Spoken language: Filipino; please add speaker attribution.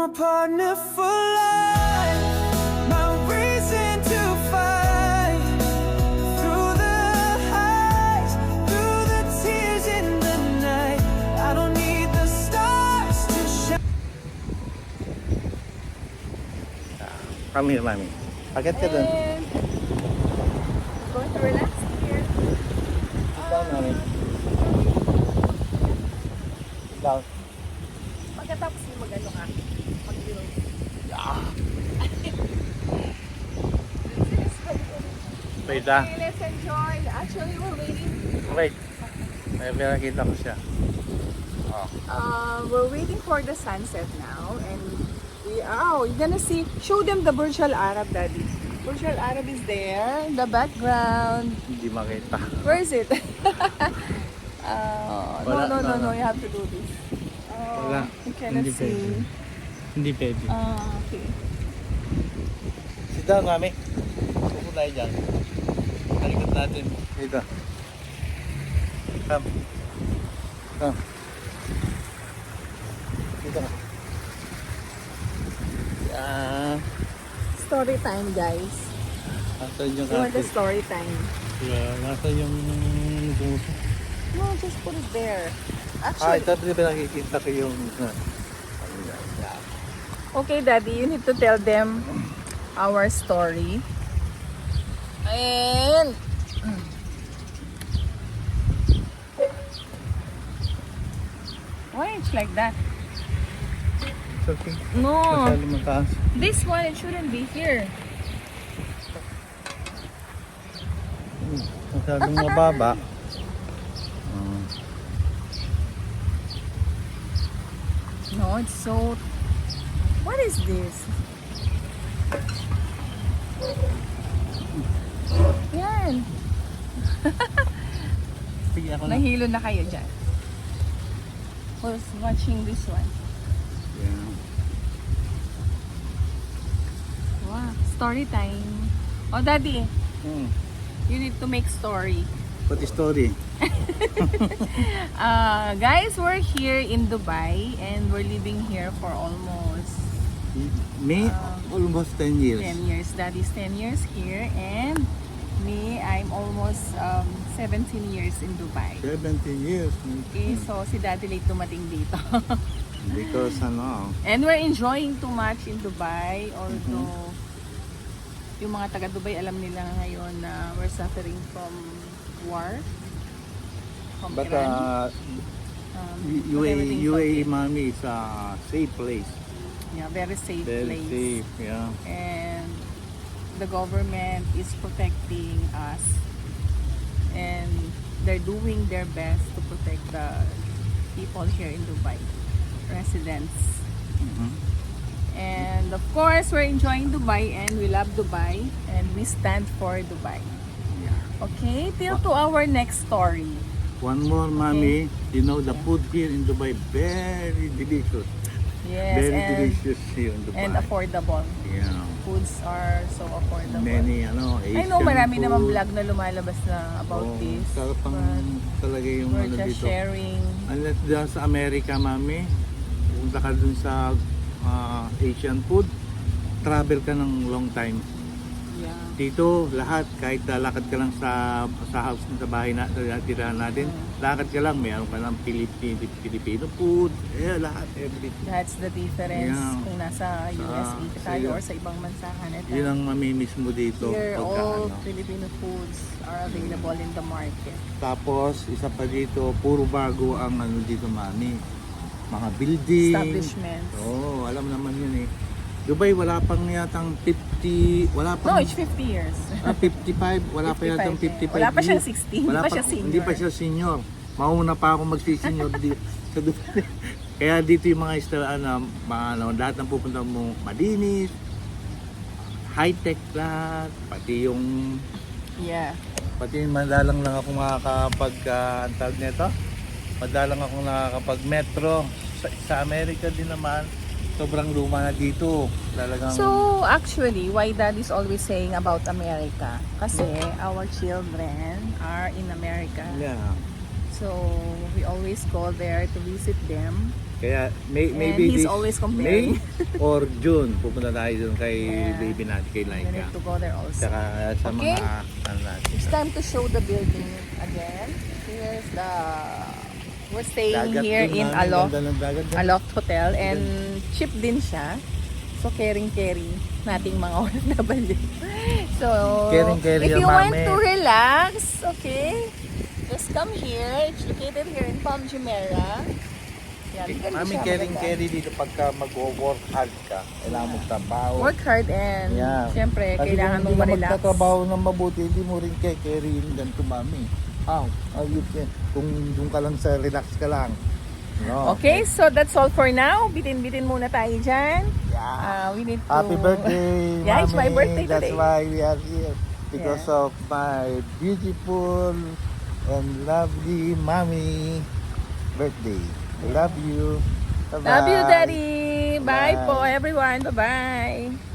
Speaker 1: my partner for life, my reason to fight. Through the highs, through the tears in the night, I don't need the stars to shine.
Speaker 2: Come here, Mami. Paket ka dun.
Speaker 3: And going to relax here.
Speaker 2: Sit down, Mami. Sit down.
Speaker 3: Pagkatapos mo mag-ano ka, mag-inom.
Speaker 2: Wait, ah.
Speaker 3: Okay, let's enjoy. Actually, we're waiting.
Speaker 2: Wait. May nakita ko siya. Oh.
Speaker 3: We're waiting for the sunset now, and you're gonna see. Show them the Burj Al Arab, Daddy. Burj Al Arab is there in the background.
Speaker 2: Hindi makita.
Speaker 3: Where is it?
Speaker 2: Wala,
Speaker 3: No.
Speaker 2: no.
Speaker 3: You have to do this.
Speaker 2: Wala.
Speaker 3: You cannot
Speaker 2: Hindi
Speaker 3: see.
Speaker 2: pwede. Hindi pwede.
Speaker 3: Okay.
Speaker 2: Sit down, Mami. Upo tayo dyan. Talikod natin. Dito. Come. Come. Dito ka. Yeah.
Speaker 3: Story time, guys.
Speaker 2: Nasaan yung
Speaker 3: You want the
Speaker 2: ate?
Speaker 3: story time?
Speaker 2: Yeah, nasaan yung puso?
Speaker 3: No, just put it there.
Speaker 2: Ah,
Speaker 3: Actually,
Speaker 2: ito rin nakikita ko yung...
Speaker 3: okay, Daddy, you need to tell them our story. And why it's like that?
Speaker 2: It's okay.
Speaker 3: No,
Speaker 2: Masyado mataas.
Speaker 3: this one it shouldn't be here.
Speaker 2: Masyadong mababa.
Speaker 3: No, it's so. What is this? Yan.
Speaker 2: Sige, ako na.
Speaker 3: Nahilo na kayo dyan. Who's watching this one?
Speaker 2: Yeah.
Speaker 3: Wow, story time. Oh, Daddy, you need to make story.
Speaker 2: What is story?
Speaker 3: Guys, we're here in Dubai and we're living here for almost
Speaker 2: Me, almost 10 years.
Speaker 3: 10 years. Daddy's 10 years here and me, I'm almost 17 years in Dubai.
Speaker 2: 17 years.
Speaker 3: Okay, so si Daddy late dumating dito.
Speaker 2: Because
Speaker 3: And we're enjoying too much in Dubai, although yung mga taga Dubai alam nila ngayon na we're suffering from war. From
Speaker 2: but
Speaker 3: Iran. But everything's
Speaker 2: UAE,
Speaker 3: okay.
Speaker 2: Mami, is a safe place.
Speaker 3: Yeah, very safe
Speaker 2: Very
Speaker 3: place.
Speaker 2: safe, yeah.
Speaker 3: And the government is protecting us. And they're doing their best to protect the people here in Dubai, residents. And of course, we're enjoying Dubai and we love Dubai and we stand for Dubai.
Speaker 2: Yeah.
Speaker 3: Okay, till to our next story.
Speaker 2: One more, Mami. You know, the food here in Dubai, very delicious.
Speaker 3: Yes,
Speaker 2: Very
Speaker 3: and,
Speaker 2: delicious here in Dubai.
Speaker 3: and affordable.
Speaker 2: Yeah.
Speaker 3: Foods are so affordable.
Speaker 2: Many,
Speaker 3: I know
Speaker 2: Asian
Speaker 3: marami
Speaker 2: food.
Speaker 3: naman vlog na lumalabas na about
Speaker 2: Oh,
Speaker 3: this.
Speaker 2: sarap ang
Speaker 3: But
Speaker 2: talaga yung
Speaker 3: we're
Speaker 2: ano
Speaker 3: just
Speaker 2: dito.
Speaker 3: sharing.
Speaker 2: Unless dyan sa Amerika, Mami, punta ka dun sa Asian food, travel ka ng long time.
Speaker 3: Yeah.
Speaker 2: Dito, lahat, kahit lalakad ka lang sa house, sa bahay na tirahan natin, lakad ka lang, mayroon ka ng Filipino food, lahat, everything.
Speaker 3: That's the difference
Speaker 2: Yeah.
Speaker 3: kung nasa USA tayo
Speaker 2: sa-
Speaker 3: or sa ibang bansahan.
Speaker 2: Yun ang mamimiss mo dito.
Speaker 3: Here, all
Speaker 2: Pagka,
Speaker 3: Filipino foods are available in the market.
Speaker 2: Tapos, isa pa dito, puro bago ang ano dito, Mami. Mga building.
Speaker 3: Establishments.
Speaker 2: Oo, alam naman yun eh. Dubai, wala pang yatang 50, wala pang...
Speaker 3: No, it's 50 years.
Speaker 2: 55, wala pa yatang 55.
Speaker 3: Wala pa siyang
Speaker 2: years.
Speaker 3: 60, hindi pa siya senior.
Speaker 2: Hindi pa siya senior. Mauna pa ako magsi-senior sa Dubai. Kaya dito yung mga lahat ng pupunta mo, malinis, high-tech lahat, pati yung
Speaker 3: Yeah.
Speaker 2: Pati madalang lang ako antawag nito. Madalang ako nakakapag-metro. Sa Amerika din naman, sobrang luma na dito. Talagang
Speaker 3: So, actually, why Dad is always saying about America? Kasi our children are in America.
Speaker 2: yeah.
Speaker 3: So, we always go there to visit them.
Speaker 2: Kaya maybe
Speaker 3: he's
Speaker 2: this
Speaker 3: always
Speaker 2: May
Speaker 3: comparing.
Speaker 2: or June pupunta tayo doon kay
Speaker 3: Yeah.
Speaker 2: baby natin, kay
Speaker 3: We
Speaker 2: Laika.
Speaker 3: need to go there also.
Speaker 2: Saka sa
Speaker 3: Okay.
Speaker 2: mga ano natin.
Speaker 3: It's time to show the building again. Here's the... We're staying
Speaker 2: Dagat
Speaker 3: here
Speaker 2: din,
Speaker 3: in
Speaker 2: mami,
Speaker 3: Aloft.
Speaker 2: ganda ng dagat din.
Speaker 3: Aloft Hotel and cheap din siya. So caring-carry nating mga OFW. So
Speaker 2: Caring-carry
Speaker 3: if you
Speaker 2: yung
Speaker 3: want
Speaker 2: mami.
Speaker 3: to relax, okay, just come here. It's located here in Palm Jumeirah. Yan, ganda
Speaker 2: Mami,
Speaker 3: siya,
Speaker 2: carry dito pagka mag-work hard ka. Kailangan magtrabaho.
Speaker 3: maganda. Work hard and
Speaker 2: Yeah.
Speaker 3: syempre
Speaker 2: Kasi
Speaker 3: kailangan
Speaker 2: kung
Speaker 3: mong
Speaker 2: hindi ka
Speaker 3: ma-relax.
Speaker 2: magtatrabaho ng mabuti, hindi mo rin carry yung ganito, mami. Ayun yan. Kung doon ka lang sa relax ka lang. No.
Speaker 3: Okay, so that's all for now. Bitin-bitin muna tayo dyan.
Speaker 2: Yeah.
Speaker 3: We need to...
Speaker 2: Happy birthday,
Speaker 3: Yeah, it's my
Speaker 2: Mami.
Speaker 3: birthday
Speaker 2: That's
Speaker 3: today.
Speaker 2: why we are here. Because
Speaker 3: Yeah.
Speaker 2: of my beautiful and lovely mommy birthday. I love you. Bye-bye.
Speaker 3: Love you, Daddy. Bye
Speaker 2: Bye.
Speaker 3: po, everyone. Bye-bye.